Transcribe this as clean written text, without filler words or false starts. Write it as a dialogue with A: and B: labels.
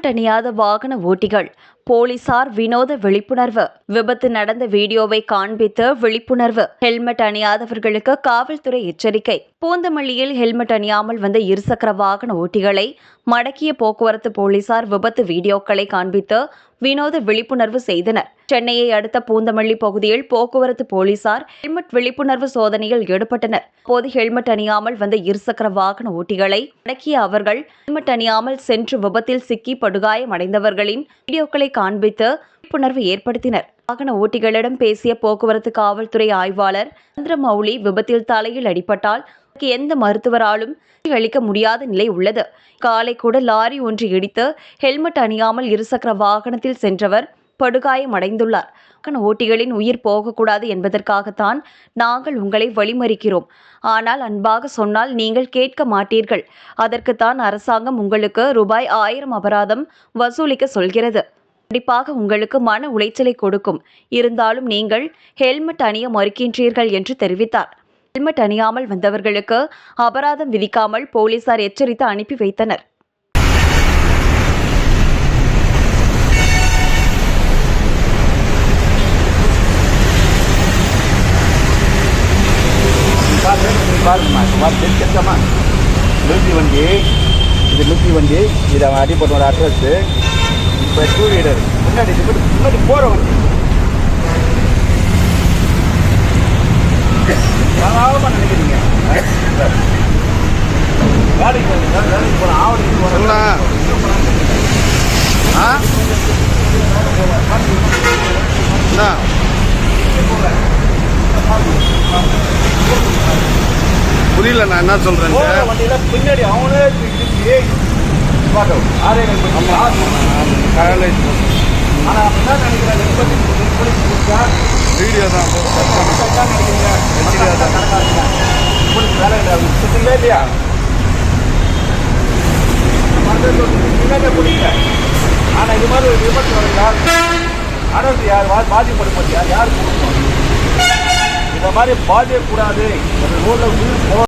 A: Helmet அணியாத வாகன ஓட்டிகள் போலீசார் வினோத விழிப்புணர்வு. விபத்து நடந்த வீடியோவை காண்பித்து விழிப்புணர்வு. ஹெல்மெட் அணியாதவர்களுக்கு காவல்துறை எச்சரிக்கை. பூந்தமல்லியில் ஹெல்மெட் அணியாமல் வந்த இருசக்கர வாகன ஓட்டிகளை மடக்கிய போக்குவரத்து போலீசார் விபத்து வீடியோக்களை காண்பித்து வினோத விழிப்புணர்வு செய்தனர். சென்னையை அடுத்த பூந்தமல்லி பகுதியில் போக்குவரத்து போலீசார் ஹெல்மெட் விழிப்புணர்வு சோதனையில் ஈடுபட்டனர். அப்போது ஹெல்மெட் அணியாமல் வந்த இருசக்கர வாகன ஓட்டிகளை மடக்கிய அவர்கள் ஹெல்மெட் அணியாமல் சென்று விபத்தில் சிக்கி படுகாயமடைந்தவர்களின் வீடியோக்களை காண்பித்து விழிப்புணர்வு ஏற்படுத்தினர். வாகன ஓட்டிகளிடம் பேசிய போக்குவரத்து காவல்துறை ஆய்வாளர் சந்திரமௌலி, விபத்தில் தலையில் அடிபட்டால் எந்த மருத்துவராலும் அளிக்க முடியாத நிலை உள்ளது. காலை கூட லாரி ஒன்று இடித்து ஹெல்மெட் அணியாமல் இருசக்கர வாகனத்தில் சென்றவர் படுகாயமடைந்துள்ளார். வாகன ஓட்டிகளின் உயிர் போகக்கூடாது என்பதற்காகத்தான் நாங்கள் உங்களை வழிமறிக்கிறோம். ஆனால் அன்பாக சொன்னால் நீங்கள் கேட்க மாட்டீர்கள். அதற்குத்தான் அரசாங்கம் உங்களுக்கு ரூபாய் 1000 அபராதம் வசூலிக்க சொல்கிறது. கண்டிப்பாக உங்களுக்கு மன உளைச்சலை கொடுக்கும். இருந்தாலும் நீங்கள் ஹெல்மெட் அணிய மறுக்கின்றீர்கள் என்று தெரிவித்தார். ஹெல்மெட் அணியாமல் வந்தவர்களுக்கு அபராதம் விதிக்காமல் போலீசார் எச்சரித்து அனுப்பி வைத்தனர்.
B: வண்டி இதை அடிப்பட்ட ஒரு அட்ரஸ். இப்போ டூ வீலர் முன்னாடி போகிற வண்டி நினைக்கிறீங்க. வேலைக்கு போன ஆவடிக்கு போகிறேன்.
C: புரியல, நான் என்ன சொல்றேன்.
B: வண்டியில பின்னாடி அவனே
C: வீடியோ தான்
B: வேலை இல்லையா பிடிக்கல. ஆனால் இது மாதிரி ஒரு விபத்து யார் அரசு யார் பாதிக்கப்படும் யார் கொடுக்கணும். இந்த மாதிரி பாதிக்கக்கூடாது. ரோட்ல